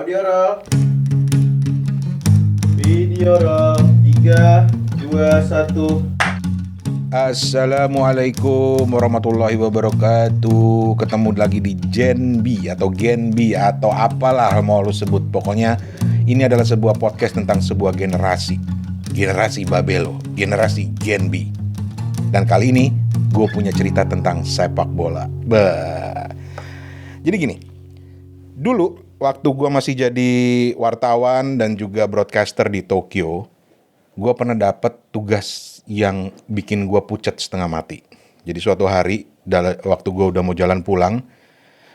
Audio roll, video roll, 3, 2, 1. Assalamualaikum warahmatullahi wabarakatuh. Ketemu lagi di Gen B atau Gen B atau apalah mau lu sebut. Pokoknya ini adalah sebuah podcast tentang sebuah generasi. Generasi Babelo, generasi Gen B. Dan kali ini gue punya cerita tentang sepak bola. Jadi gini, dulu waktu gue masih jadi wartawan dan juga broadcaster di Tokyo, gue pernah dapet tugas yang bikin gue pucat setengah mati. Jadi suatu hari, waktu gue udah mau jalan pulang,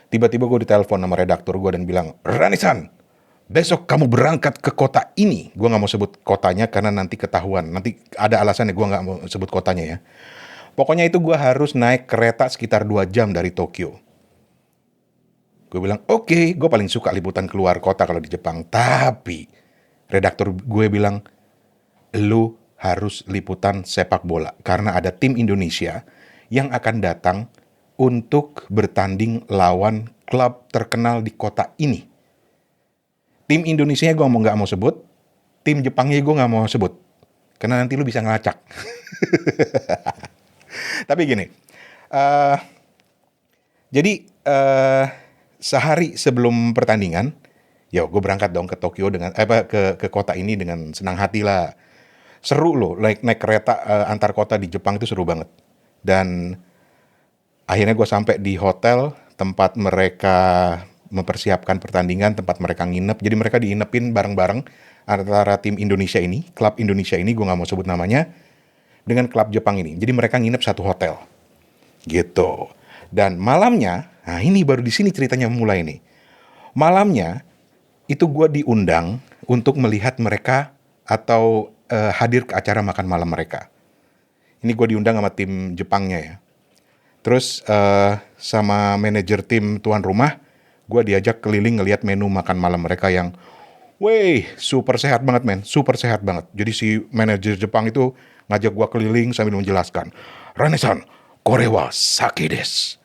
tiba-tiba gue ditelepon sama redaktur gue dan bilang, "Ranisan, besok kamu berangkat ke kota ini." Gue gak mau sebut kotanya karena nanti ketahuan. Nanti ada alasannya gue gak mau sebut kotanya ya. Pokoknya itu gue harus naik kereta sekitar 2 jam dari Tokyo. Gue bilang, oke, gue paling suka liputan keluar kota kalau di Jepang. Tapi redaktur gue bilang, lu harus liputan sepak bola karena ada tim Indonesia yang akan datang untuk bertanding lawan klub terkenal di kota ini. Tim Indonesianya gue nggak mau sebut, tim Jepangnya gue nggak mau sebut karena nanti lu bisa ngelacak. Tapi gini, jadi sehari sebelum pertandingan, ya gue berangkat dong ke Tokyo dengan ke kota ini dengan senang hati lah. Seru loh, naik kereta antar kota di Jepang itu seru banget. Dan akhirnya gue sampai di hotel tempat mereka mempersiapkan pertandingan, tempat mereka nginep. Jadi mereka diinepin bareng-bareng antara tim Indonesia ini, klub Indonesia ini, gue nggak mau sebut namanya, dengan klub Jepang ini. Jadi mereka nginep satu hotel, gitu. Dan malamnya, nah ini baru di sini ceritanya mulai nih. Malamnya itu gue diundang untuk melihat mereka atau hadir ke acara makan malam mereka. Ini gue diundang sama tim Jepangnya ya. Terus sama manajer tim tuan rumah, gue diajak keliling ngelihat menu makan malam mereka yang, super sehat banget men, super sehat banget. Jadi si manajer Jepang itu ngajak gue keliling sambil menjelaskan, "Rane-san, kore wa sake desu."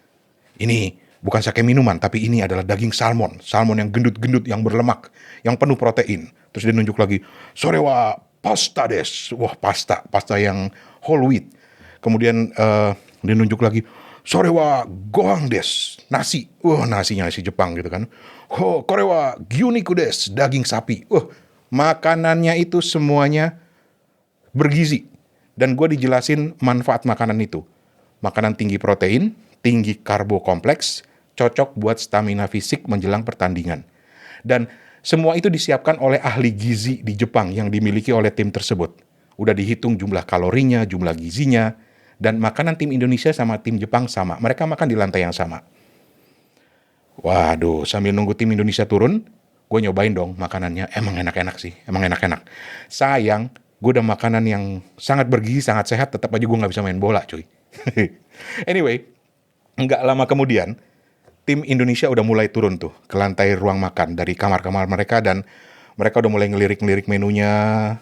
Ini bukan sake minuman, tapi ini adalah daging salmon. Salmon yang gendut-gendut, yang berlemak, yang penuh protein. Terus dia nunjuk lagi, "Sore wa pasta desu." Wah, pasta yang whole wheat. Kemudian dia nunjuk lagi, "Sore wa gohang desu." Nasi. Wah, nasinya nasi Jepang gitu kan. "Kore wa gyuniku desu." Daging sapi. Wah, makanannya itu semuanya bergizi. Dan gue dijelasin manfaat makanan itu. Makanan tinggi protein, tinggi karbo kompleks, cocok buat stamina fisik menjelang pertandingan. Dan semua itu disiapkan oleh ahli gizi di Jepang yang dimiliki oleh tim tersebut. Udah dihitung jumlah kalorinya, jumlah gizinya, dan makanan tim Indonesia sama tim Jepang sama. Mereka makan di lantai yang sama. Waduh, sambil nunggu tim Indonesia turun, gue nyobain dong makanannya. Emang enak-enak sih, emang enak-enak. Sayang, gue udah makanan yang sangat bergizi, sangat sehat, tetap aja gue gak bisa main bola cuy. Anyway, nggak lama kemudian, tim Indonesia udah mulai turun tuh ke lantai ruang makan dari kamar-kamar mereka dan mereka udah mulai ngelirik-ngelirik menunya.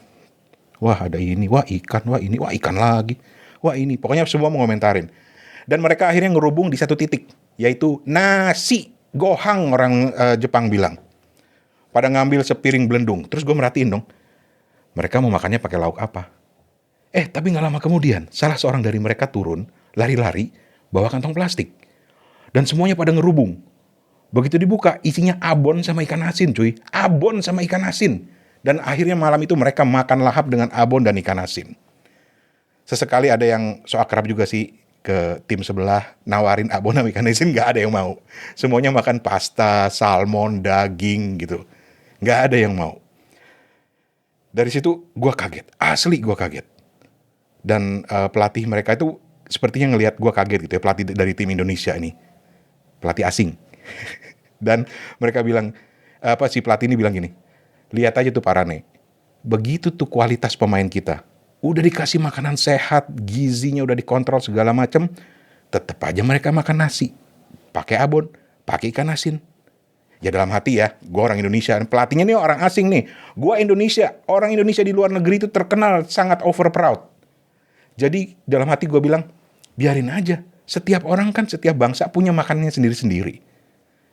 Wah, ada ini, wah ikan, wah ini, wah ikan lagi, wah ini. Pokoknya semua mau ngomentarin. Dan mereka akhirnya ngerubung di satu titik, yaitu nasi gohang orang Jepang bilang. Pada ngambil sepiring belendung. Terus gue merhatiin dong, mereka mau makannya pakai lauk apa. Tapi nggak lama kemudian, salah seorang dari mereka turun, lari-lari, bawa kantong plastik. Dan semuanya pada ngerubung. Begitu dibuka, isinya abon sama ikan asin cuy. Abon sama ikan asin. Dan akhirnya malam itu mereka makan lahap dengan abon dan ikan asin. Sesekali ada yang so akrab juga sih ke tim sebelah, nawarin abon sama ikan asin, gak ada yang mau. Semuanya makan pasta, salmon, daging gitu. Gak ada yang mau. Dari situ gue kaget, asli gue kaget. Dan pelatih mereka itu sepertinya ngelihat gue kaget gitu ya, pelatih dari tim Indonesia ini. Pelatih asing. Dan mereka bilang, si pelatih ini bilang gini, "Lihat aja tuh Pak Rane, begitu tuh kualitas pemain kita, udah dikasih makanan sehat, gizinya udah dikontrol segala macem, tetep aja mereka makan nasi, pakai abon, pakai ikan asin." Ya dalam hati ya, gue orang Indonesia, pelatihnya nih orang asing nih, gue Indonesia, orang Indonesia di luar negeri itu terkenal sangat over proud. Jadi dalam hati gue bilang, biarin aja. Setiap orang kan, setiap bangsa punya makanannya sendiri-sendiri.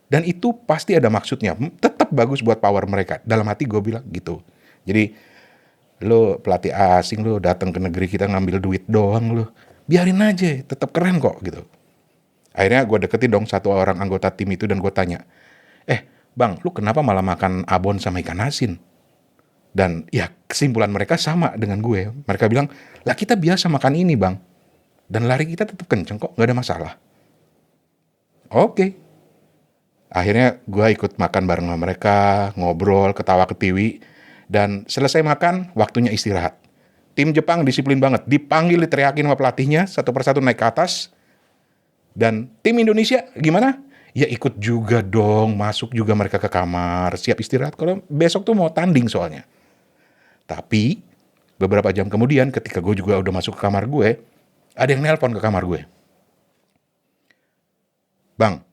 Dan itu pasti ada maksudnya. Tetap bagus buat power mereka. Dalam hati gue bilang gitu. Jadi lo pelatih asing lo datang ke negeri kita ngambil duit doang lo. Biarin aja, tetap keren kok gitu. Akhirnya gue deketin dong satu orang anggota tim itu dan gue tanya, bang, lu kenapa malah makan abon sama ikan asin? Dan ya kesimpulan mereka sama dengan gue. Mereka bilang, lah kita biasa makan ini bang. Dan lari kita tetap kenceng kok, gak ada masalah. Oke. Akhirnya gue ikut makan bareng sama mereka, ngobrol, ketawa ketiwi. Dan selesai makan, waktunya istirahat. Tim Jepang disiplin banget, dipanggil, diteriakin sama pelatihnya, satu persatu naik ke atas. Dan tim Indonesia gimana? Ya ikut juga dong, masuk juga mereka ke kamar, siap istirahat. Kalau besok tuh mau tanding soalnya. Tapi beberapa jam kemudian ketika gue juga udah masuk ke kamar gue, ada yang nelpon ke kamar gue. Bang,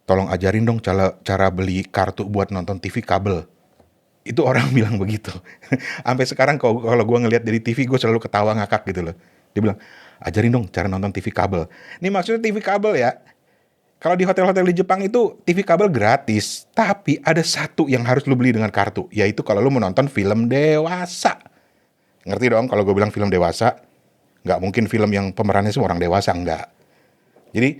tolong ajarin dong cara beli kartu buat nonton TV kabel. Itu orang bilang begitu. Sampai sekarang kalau gue ngelihat dari TV, gue selalu ketawa ngakak gitu loh. Dia bilang, ajarin dong cara nonton TV kabel. Ini maksudnya TV kabel ya. Kalau di hotel-hotel di Jepang itu TV kabel gratis. Tapi ada satu yang harus lu beli dengan kartu. Yaitu kalau lu mau nonton film dewasa. Ngerti dong kalau gue bilang film dewasa? Nggak mungkin film yang pemerannya semua orang dewasa, nggak. Jadi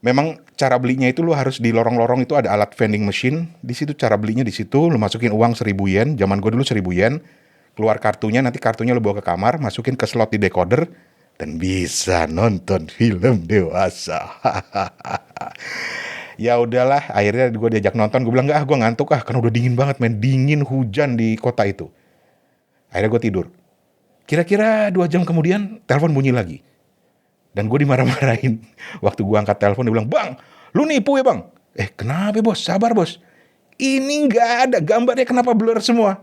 memang cara belinya itu lu harus di lorong-lorong itu ada alat vending machine. Di situ cara belinya di situ, lu masukin uang 1.000 yen. Zaman gue dulu 1.000 yen. Keluar kartunya, nanti kartunya lu bawa ke kamar, masukin ke slot di decoder, dan bisa nonton film dewasa. Ya udahlah, akhirnya gue diajak nonton. Gue bilang enggak, gue ngantuk karena udah dingin banget, men. Dingin, hujan di kota itu. Akhirnya gue tidur. Kira-kira 2 jam kemudian telepon bunyi lagi. Dan gue dimarah-marahin. Waktu gue angkat telepon, dia bilang, bang, lu nipu ya bang? Kenapa bos? Sabar bos. Ini nggak ada gambarnya, kenapa blur semua?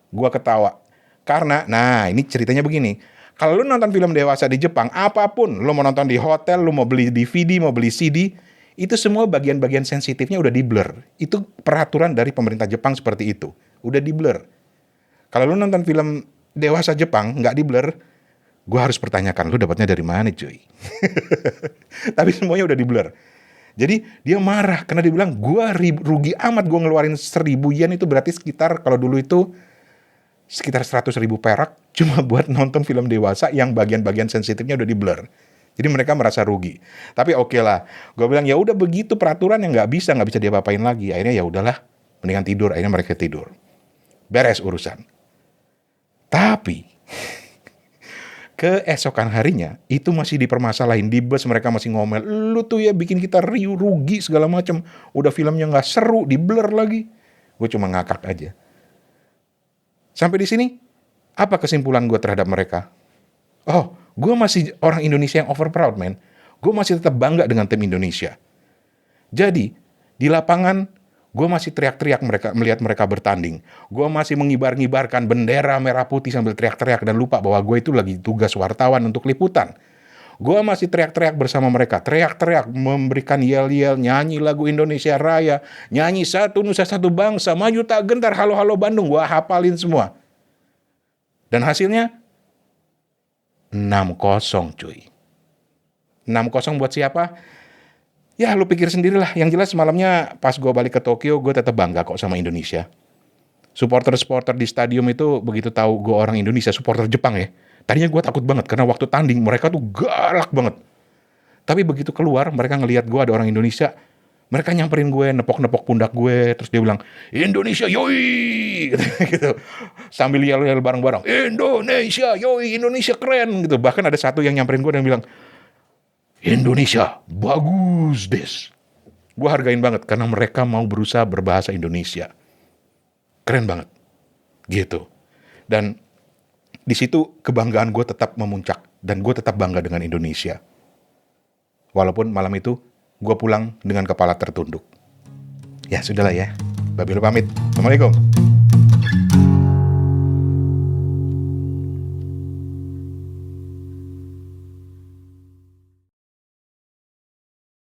Gue ketawa. Karena, nah ini ceritanya begini. Kalau lu nonton film dewasa di Jepang, apapun, lu mau nonton di hotel, lu mau beli DVD, mau beli CD, itu semua bagian-bagian sensitifnya udah di-blur. Itu peraturan dari pemerintah Jepang seperti itu. Udah di-blur. Kalau lu nonton film dewasa Jepang, nggak di-blur, gue harus pertanyakan, lu dapatnya dari mana cuy? Tapi semuanya udah di-blur. Jadi dia marah, karena dia bilang, gue rugi amat gue ngeluarin 1.000 yen, itu berarti sekitar, kalau dulu itu, sekitar 100.000 perak cuma buat nonton film dewasa yang bagian-bagian sensitifnya udah di-blur. Jadi mereka merasa rugi. Tapi oke lah, gue bilang ya udah begitu peraturan yang nggak bisa diapa-apain lagi. Akhirnya ya udahlah, mendingan tidur. Akhirnya mereka tidur. Beres urusan. Tapi keesokan harinya itu masih dipermasalahin di bus, mereka masih ngomel, lu tuh ya bikin kita rugi segala macam. Udah filmnya nggak seru, di-blur lagi. Gue cuma ngakak aja. Sampai di sini, apa kesimpulan gue terhadap mereka? Oh, gue masih orang Indonesia yang over proud, man. Gue masih tetap bangga dengan tim Indonesia. Jadi, di lapangan, gue masih teriak-teriak melihat mereka bertanding. Gue masih mengibar-ngibarkan bendera merah putih sambil teriak-teriak dan lupa bahwa gue itu lagi tugas wartawan untuk liputan. Gue masih teriak-teriak bersama mereka. Teriak-teriak, memberikan yel-yel, nyanyi lagu Indonesia Raya, nyanyi Satu Nusa Satu Bangsa, Maju Tak Gentar, Halo-Halo Bandung. Gue hafalin semua. Dan hasilnya 6-0 cuy. 6-0 buat siapa? Ya lu pikir sendirilah. Yang jelas malamnya pas gue balik ke Tokyo, gue tetap bangga kok sama Indonesia. Supporter-supporter di stadium itu begitu tahu gue orang Indonesia, supporter Jepang ya. Tadinya gue takut banget karena waktu tanding mereka tuh galak banget. Tapi begitu keluar mereka ngelihat gue ada orang Indonesia, mereka nyamperin gue, nepok-nepok pundak gue, terus dia bilang, Indonesia yoi, gitu. Sambil yel-yel bareng-bareng, Indonesia yoi, Indonesia keren, gitu. Bahkan ada satu yang nyamperin gue dan bilang, Indonesia bagus des. Gue hargain banget karena mereka mau berusaha berbahasa Indonesia. Keren banget, gitu. Dan di situ kebanggaan gue tetap memuncak dan gue tetap bangga dengan Indonesia. Walaupun malam itu gue pulang dengan kepala tertunduk. Ya sudahlah ya. Babilu pamit. Assalamualaikum.